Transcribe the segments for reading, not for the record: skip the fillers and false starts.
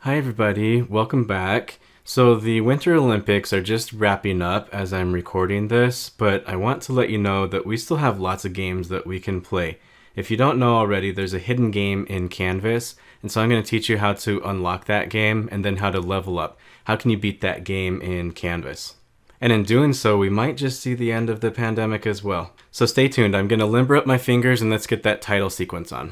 Hi everybody, welcome back. So the Winter Olympics are just wrapping up as I'm recording this, but I want to let you know that we still have lots of games that we can play. If you don't know already, there's a hidden game in Canvas, and so I'm going to teach you how to unlock that game and then how to level up. How can you beat that game in Canvas? And in doing so, we might just see the end of the pandemic as well. So stay tuned, I'm going to limber up my fingers and let's get that title sequence on.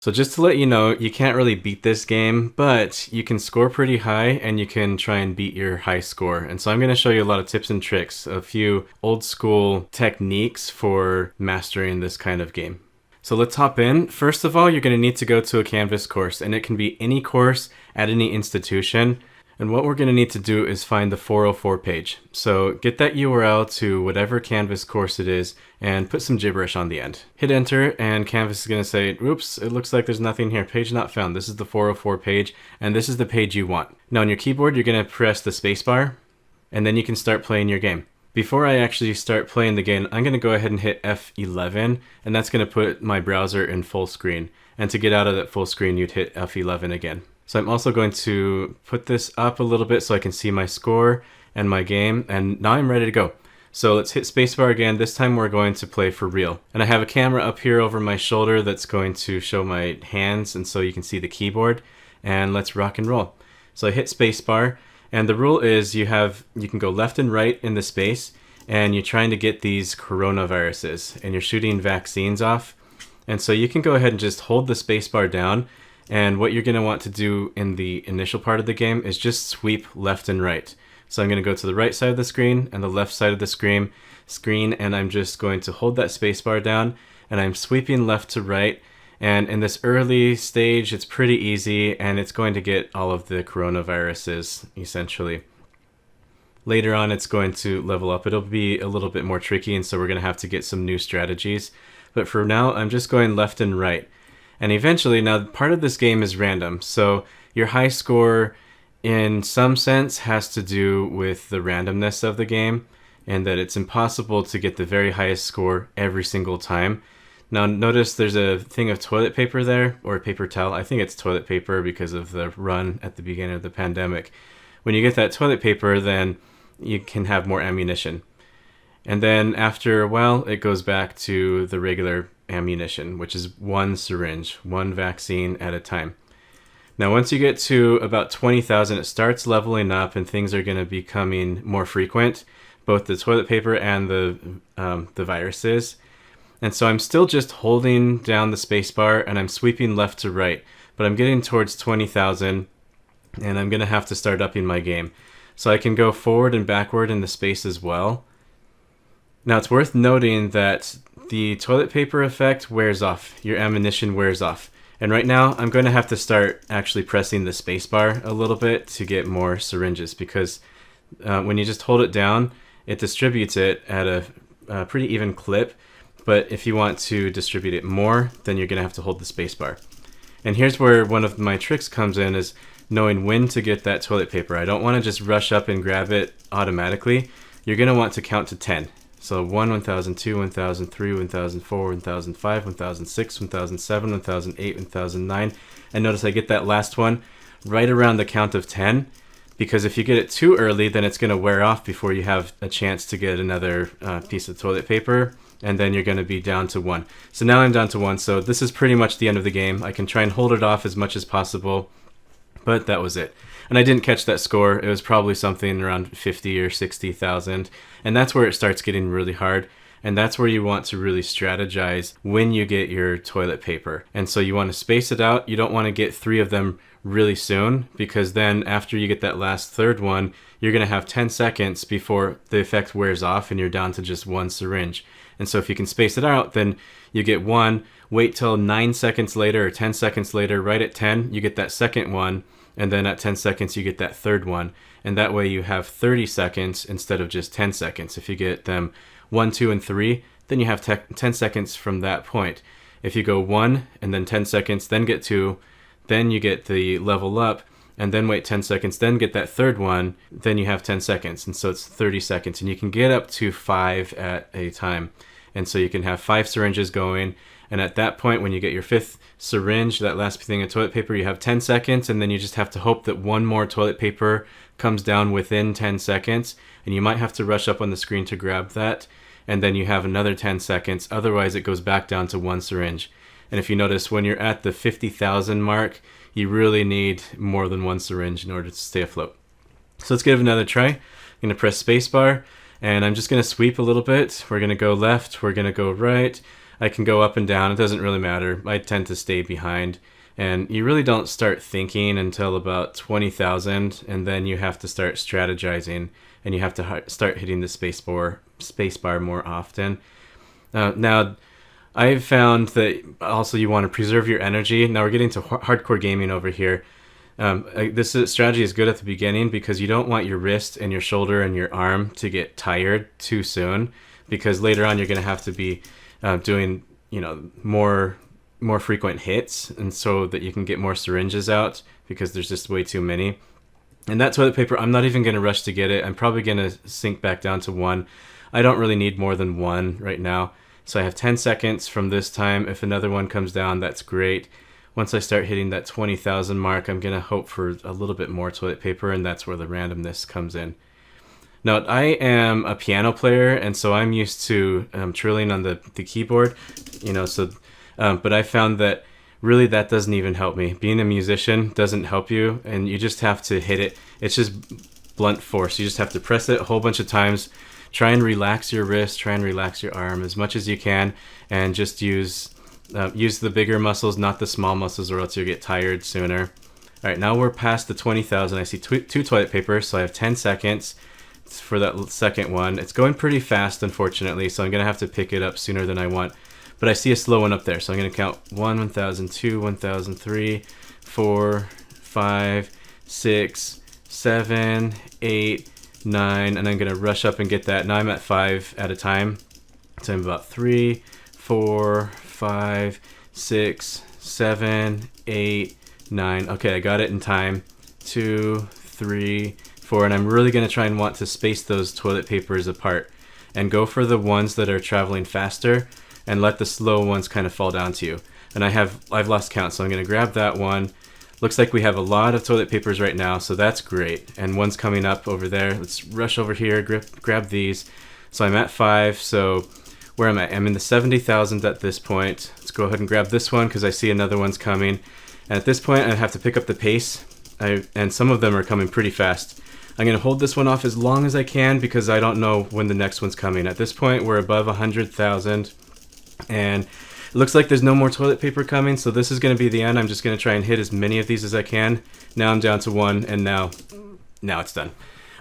So just to let you know, you can't really beat this game, but you can score pretty high and you can try and beat your high score. And so I'm going to show you a lot of tips and tricks, a few old school techniques for mastering this kind of game. So let's hop in. First of all, you're going to need to go to a Canvas course, and it can be any course at any institution. And what we're going to need to do is find the 404 page. So get that URL to whatever Canvas course it is and put some gibberish on the end. Hit enter and Canvas is going to say, oops, it looks like there's nothing here. Page not found. This is the 404 page and this is the page you want. Now on your keyboard, you're going to press the spacebar and then you can start playing your game. Before I actually start playing the game, I'm going to go ahead and hit F11 and that's going to put my browser in full screen. And to get out of that full screen, you'd hit F11 again. So I'm also going to put this up a little bit so I can see my score and my game, and now I'm ready to go. So let's hit spacebar again. This time we're going to play for real. And I have a camera up here over my shoulder that's going to show my hands, and so you can see the keyboard, and let's rock and roll. So I hit spacebar, and the rule is you can go left and right in the space, and you're trying to get these coronaviruses, and you're shooting vaccines off. And so you can go ahead and just hold the spacebar down. And what you're going to want to do in the initial part of the game is just sweep left and right. So I'm going to go to the right side of the screen and the left side of the screen, and I'm just going to hold that spacebar down and I'm sweeping left to right. And in this early stage, it's pretty easy and it's going to get all of the coronaviruses essentially. Later on, it's going to level up. It'll be a little bit more tricky, and so we're going to have to get some new strategies. But for now, I'm just going left and right. And eventually, now part of this game is random. So your high score in some sense has to do with the randomness of the game and that it's impossible to get the very highest score every single time. Now notice there's a thing of toilet paper there, or paper towel. I think it's toilet paper because of the run at the beginning of the pandemic. When you get that toilet paper, then you can have more ammunition. And then after a while, it goes back to the regular ammunition, which is one syringe, one vaccine at a time. Now, once you get to about 20,000, it starts leveling up and things are going to be becoming more frequent, both the toilet paper and the viruses. And so I'm still just holding down the spacebar and I'm sweeping left to right, but I'm getting towards 20,000 and I'm going to have to start upping my game. So I can go forward and backward in the space as well. Now, it's worth noting that the toilet paper effect wears off. Your ammunition wears off. And right now, I'm going to have to start actually pressing the spacebar a little bit to get more syringes because when you just hold it down, it distributes it at a pretty even clip. But if you want to distribute it more, then you're going to have to hold the spacebar. And here's where one of my tricks comes in, is knowing when to get that toilet paper. I don't want to just rush up and grab it automatically. You're going to want to count to 10. So 1, 1002, 1003, 1004, 1005, 1006, 1007, 1008, 1009. And notice I get that last one right around the count of 10. Because if you get it too early, then it's going to wear off before you have a chance to get another piece of toilet paper. And then you're going to be down to 1. So now I'm down to 1. So this is pretty much the end of the game. I can try and hold it off as much as possible. But that was it. And I didn't catch that score. It was probably something around 50 or 60,000. And that's where it starts getting really hard. And that's where you want to really strategize when you get your toilet paper. And so you want to space it out. You don't want to get 3 of them really soon, because then after you get that last third one, you're going to have 10 seconds before the effect wears off and you're down to just 1 syringe. And so if you can space it out, then you get 1, wait till 9 seconds later or 10 seconds later, right at 10, you get that second one. And then at 10 seconds, you get that third one. And that way you have 30 seconds instead of just 10 seconds. If you get them 1, 2, and 3, then you have 10 seconds from that point. If you go 1 and then 10 seconds, then get 2, then you get the level up, and then wait 10 seconds, then get that third one, then you have 10 seconds. And so it's 30 seconds. And you can get up to 5 at a time. And so you can have 5 syringes going. And at that point, when you get your 5th syringe, that last thing of toilet paper, you have 10 seconds. And then you just have to hope that one more toilet paper comes down within 10 seconds. And you might have to rush up on the screen to grab that. And then you have another 10 seconds. Otherwise, it goes back down to 1 syringe. And if you notice, when you're at the 50,000 mark, you really need more than 1 syringe in order to stay afloat. So let's give it another try. I'm going to press spacebar, and I'm just going to sweep a little bit. We're going to go left, we're going to go right. I can go up and down, it doesn't really matter. I tend to stay behind. And you really don't start thinking until about 20,000, and then you have to start strategizing, and you have to start hitting the spacebar more often. Now, I've found that also you want to preserve your energy. Now we're getting to hardcore gaming over here. This strategy is good at the beginning because you don't want your wrist and your shoulder and your arm to get tired too soon, because later on you're going to have to be doing more frequent hits, and so that you can get more syringes out because there's just way too many. And that toilet paper, I'm not even going to rush to get it. I'm probably going to sink back down to 1. I don't really need more than 1 right now. So I have 10 seconds from this time. If another one comes down, that's great. Once I start hitting that 20,000 mark, I'm going to hope for a little bit more toilet paper, and that's where the randomness comes in. Now, I am a piano player, and so I'm used to trilling on the keyboard, but I found that really that doesn't even help me. Being a musician doesn't help you, and you just have to hit it. It's just blunt force. You just have to press it a whole bunch of times. Try and relax your wrist, try and relax your arm as much as you can, and just use the bigger muscles, not the small muscles, or else you'll get tired sooner. All right, now we're past the 20,000. I see 2 toilet papers, so I have 10 seconds for that second one. It's going pretty fast, unfortunately, so I'm going to have to pick it up sooner than I want. But I see a slow one up there, so I'm going to count 1, 1,000, 2, 1,000, 3, 4, 5, 6, 7, 8, 9, and I'm going to rush up and get that. Now I'm at 5 at a time. So I'm about 3, 4, 5, 6, 7, 8, 9. Okay, I got it in time. 2, 3, 4, and I'm really going to try and want to space those toilet papers apart and go for the ones that are traveling faster and let the slow ones kind of fall down to you. And I've lost count, so I'm going to grab that one. Looks like we have a lot of toilet papers right now, so that's great. And one's coming up over there. Let's rush over here, grab these. So I'm at 5, so where am I? I'm in the 70,000 at this point. Let's go ahead and grab this one because I see another one's coming. And at this point, I have to pick up the pace, and some of them are coming pretty fast. I'm going to hold this one off as long as I can because I don't know when the next one's coming. At this point, we're above 100,000, and it looks like there's no more toilet paper coming, so this is going to be the end. I'm just going to try and hit as many of these as I can. Now I'm down to 1, and now it's done.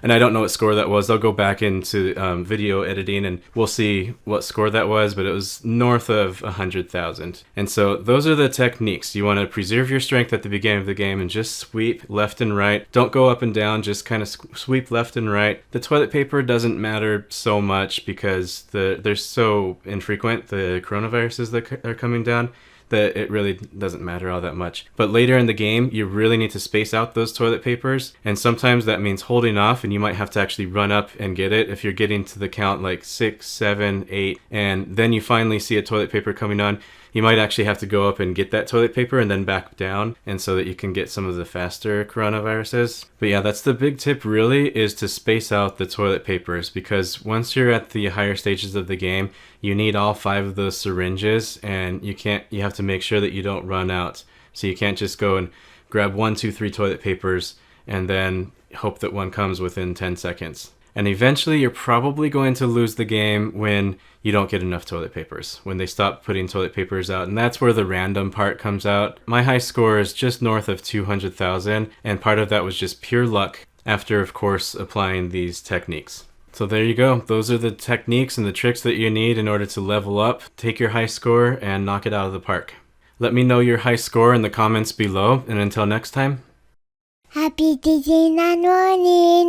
And I don't know what score that was. I'll go back into video editing and we'll see what score that was, but it was north of 100,000. And so those are the techniques. You want to preserve your strength at the beginning of the game and just sweep left and right. Don't go up and down, just kind of sweep left and right. The toilet paper doesn't matter so much because they're so infrequent, the coronaviruses that are coming down, that it really doesn't matter all that much. But later in the game, you really need to space out those toilet papers, and sometimes that means holding off, and you might have to actually run up and get it if you're getting to the count like 6, 7, 8, and then you finally see a toilet paper coming on. You might actually have to go up and get that toilet paper and then back down, and so that you can get some of the faster coronaviruses. But yeah, that's the big tip really, is to space out the toilet papers, because once you're at the higher stages of the game, you need all 5 of those syringes, and you have to make sure that you don't run out. So you can't just go and grab 1, 2, 3 toilet papers and then hope that one comes within 10 seconds. And eventually you're probably going to lose the game when you don't get enough toilet papers, when they stop putting toilet papers out. And that's where the random part comes out. My high score is just north of 200,000, and part of that was just pure luck after, of course, applying these techniques. So there you go. Those are the techniques and the tricks that you need in order to level up, take your high score, and knock it out of the park. Let me know your high score in the comments below, and until next time. Happy DJ na no ni.